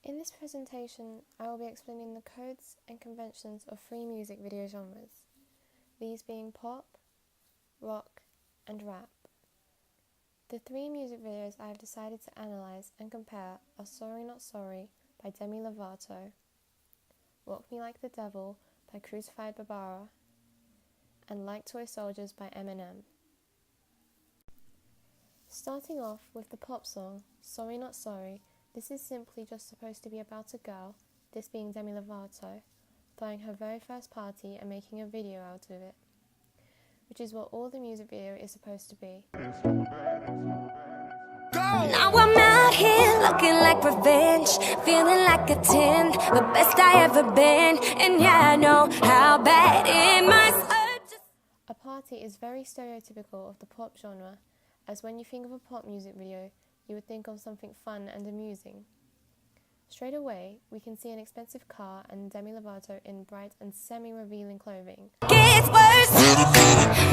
In this presentation, I will be explaining the codes and conventions of three music video genres, these being pop, rock, and rap. The three music videos I have decided to analyse and compare are Sorry Not Sorry by Demi Lovato, Rock Me Like the Devil by Crucified Barbara, and Like Toy Soldiers by Eminem. Starting off with the pop song, Sorry Not Sorry, this is simply just supposed to be about a girl, this being Demi Lovato, throwing her very first party and making a video out of it, which is what all the music video is supposed to be. Now I'm out here looking like revenge, feeling like a 10, the best I ever been, and yeah, I know how bad it must hurt. A party is very stereotypical of the pop genre, as when you think of a pop music video, you would think of something fun and amusing. Straight away, we can see an expensive car and Demi Lovato in bright and semi-revealing clothing. Gets worse,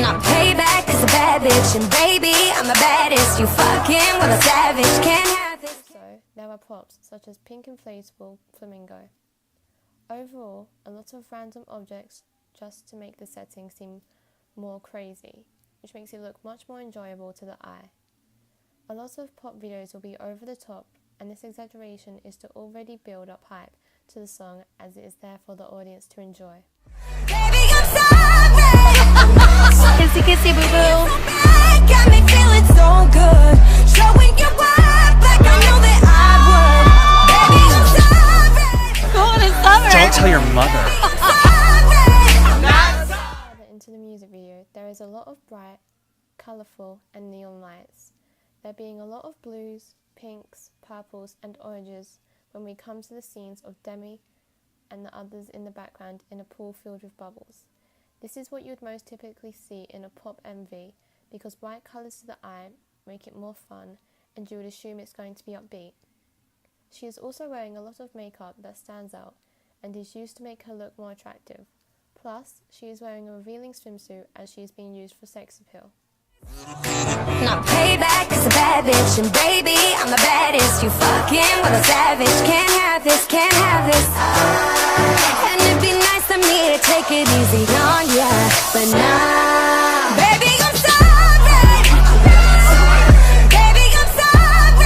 not payback, cause a bad bitch, and baby, I'm the baddest, you fucking with a savage, can't have this. So, there are props such as pink inflatable flamingo. Overall, a lot of random objects just to make the setting seem more crazy, which makes it look much more enjoyable to the eye. A lot of pop videos will be over the top, and this exaggeration is to already build up hype to the song as it is there for the audience to enjoy. Baby, I'm sorry. Kissy, kissy, boo boo. Got me feeling so good. Showing you up like I know that I would. Baby, I'm sorry. Going in summer. Don't tell your mother. Further into the music video, there is a lot of bright, colourful, and neon lights. There being a lot of blues, pinks, purples, and oranges when we come to the scenes of Demi and the others in the background in a pool filled with bubbles. This is what you would most typically see in a pop MV because bright colours to the eye make it more fun and you would assume it's going to be upbeat. She is also wearing a lot of makeup that stands out and is used to make her look more attractive. Plus, she is wearing a revealing swimsuit as she is being used for sex appeal. Not payback, cause a bad bitch, and baby, I'm the baddest, you fucking with a savage, can't have this, can't have this. And it'd be nice of me to take it easy on ya, but nah, baby, I'm sorry. Baby, I'm sorry.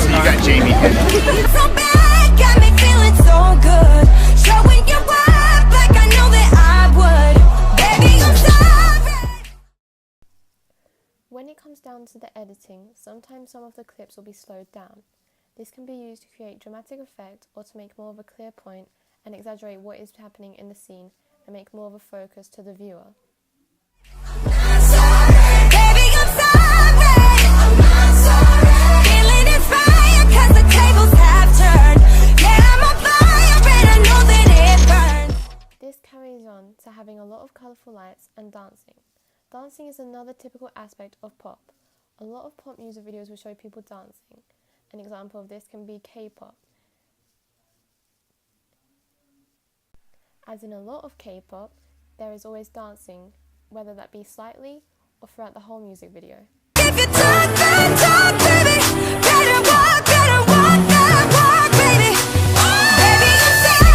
So you got Jamie Henry. So bad, got me feeling so good. Showing you up like I know that I would. Baby, I'm sorry. When it comes down to the editing, sometimes some of the clips will be slowed down. This can be used to create dramatic effect or to make more of a clear point and exaggerate what is happening in the scene and make more of a focus to the viewer. This carries on to having a lot of colourful lights and dancing. Dancing is another typical aspect of pop. A lot of pop music videos will show people dancing. An example of this can be K-pop. As in a lot of K-pop, there is always dancing, whether that be slightly or throughout the whole music video. If you talk that talk, baby, better walk that walk, baby. Baby, I'm sorry.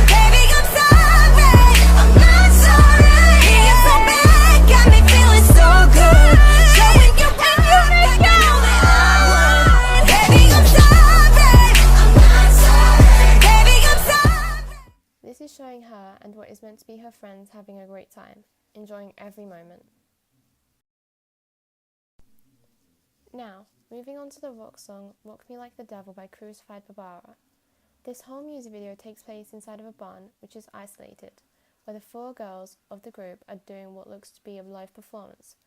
Baby, I'm sorry. I'm not sorry. It's so bad, got me feeling so good. Showing you up like I know that I would. Baby, I'm sorry. I'm not sorry. Baby, I'm sorry. This is showing her and what is meant to be her friends having a great time, enjoying every moment. Now, moving on to the rock song Rock Me Like the Devil by Crucified Barbara. This whole music video takes place inside of a barn which is isolated, where the four girls of the group are doing what looks to be a live performance,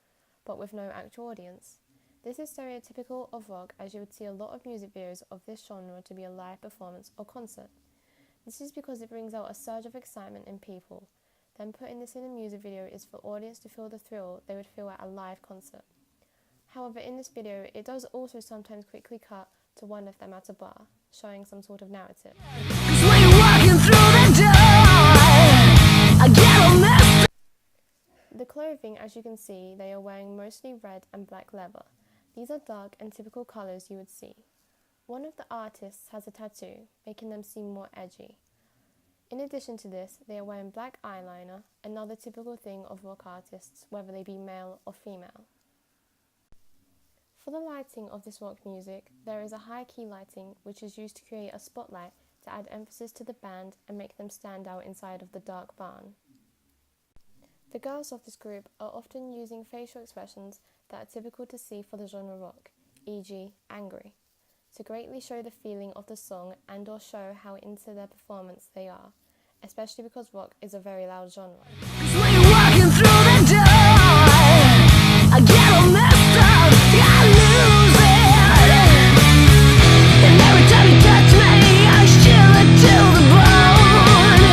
but with no actual audience. This is stereotypical of rock, as you would see a lot of music videos of this genre to be a live performance or concert. This is because it brings out a surge of excitement in people. Then putting this in a music video is for audience to feel the thrill they would feel at a live concert. However, in this video, it does also sometimes quickly cut to one of them at a bar, showing some sort of narrative. The clothing, as you can see, they are wearing mostly red and black leather. These are dark and typical colours you would see. One of the artists has a tattoo, making them seem more edgy. In addition to this, they are wearing black eyeliner, another typical thing of rock artists, whether they be male or female. For the lighting of this rock music, there is a high key lighting which is used to create a spotlight to add emphasis to the band and make them stand out inside of the dark barn. The girls of this group are often using facial expressions that are typical to see for the genre rock, e.g. angry, to greatly show the feeling of the song and or show how into their performance they are, especially because rock is a very loud genre. When you're walking through the door, I get all messed up, I lose it. And every time you touch me, I chill it to the bone.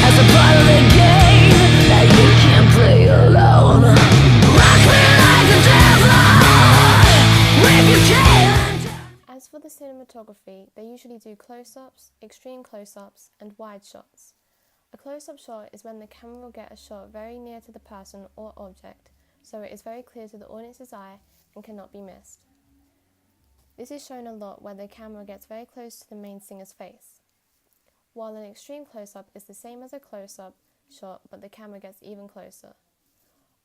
As a part of the game that you can't play alone. Rock me like the devil, if you can. As for the cinematography, they usually do close-ups, extreme close-ups, and wide shots. A close-up shot is when the camera will get a shot very near to the person or object, so it is very clear to the audience's eye and cannot be missed. This is shown a lot where the camera gets very close to the main singer's face, while an extreme close-up is the same as a close-up shot but the camera gets even closer.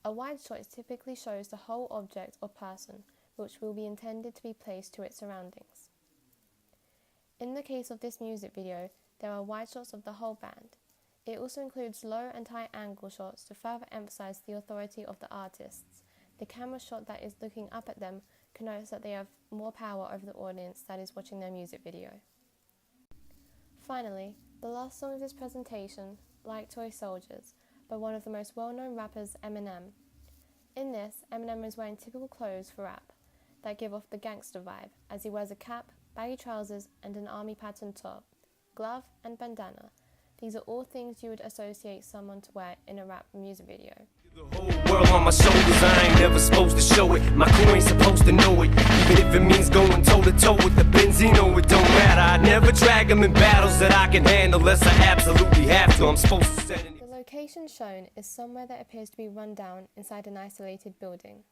A wide shot typically shows the whole object or person, which will be intended to be placed to its surroundings. In the case of this music video, there are wide shots of the whole band. It also includes low and high angle shots to further emphasize the authority of the artists. The camera shot that is looking up at them connotes that they have more power over the audience that is watching their music video. Finally, the last song of this presentation, Like Toy Soldiers, by one of the most well-known rappers, Eminem. In this, Eminem is wearing typical clothes for rap that give off the gangster vibe, as he wears a cap, baggy trousers, and an army pattern top, glove, and bandana. These are all things you would associate someone to wear in a rap music video. The whole world on my shoulders, I ain't never supposed to show it. My crew ain't supposed to know it. Even if it means going toe to toe with the Benzino, it don't matter. I never drag them in battles that I can handle unless I absolutely have to. I'm supposed to set it. The location shown is somewhere that appears to be run down inside an isolated building.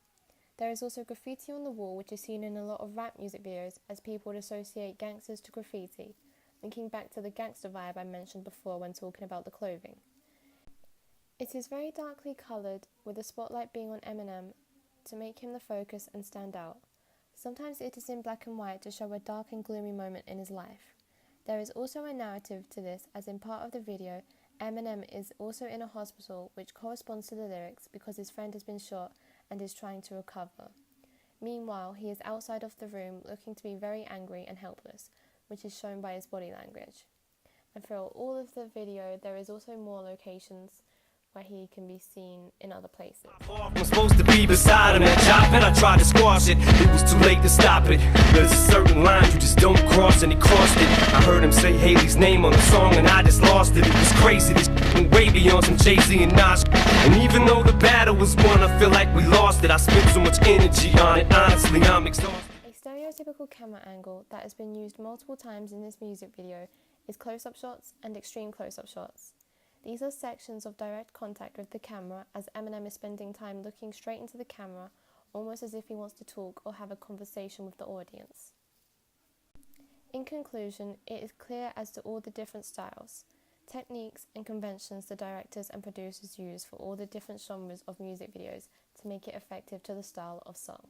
There is also graffiti on the wall, which is seen in a lot of rap music videos, as people would associate gangsters to graffiti, linking back to the gangster vibe I mentioned before when talking about the clothing. It is very darkly coloured, with the spotlight being on Eminem to make him the focus and stand out. Sometimes it is in black and white to show a dark and gloomy moment in his life. There is also a narrative to this, as in part of the video, Eminem is also in a hospital, which corresponds to the lyrics because his friend has been shot and is trying to recover. Meanwhile, he is outside of the room looking to be very angry and helpless, which is shown by his body language. And throughout all of the video, there is also more locations where he can be seen in other places. I'm supposed to be beside him, that chop, and I tried to squash it. It was too late to stop it. There's a certain line you just don't cross, and he crossed it. I heard him say Haley's name on the song, and I just lost it. It was crazy, this went way beyond some Jay-Z and Nas. And even though the battle was won, I feel like we lost it. I spent so much energy on it, honestly, I'm exhausted. A stereotypical camera angle that has been used multiple times in this music video is close-up shots and extreme close-up shots. These are sections of direct contact with the camera, as Eminem is spending time looking straight into the camera, almost as if he wants to talk or have a conversation with the audience. In conclusion, it is clear as to all the different styles, techniques and conventions the directors and producers use for all the different genres of music videos to make it effective to the style of song.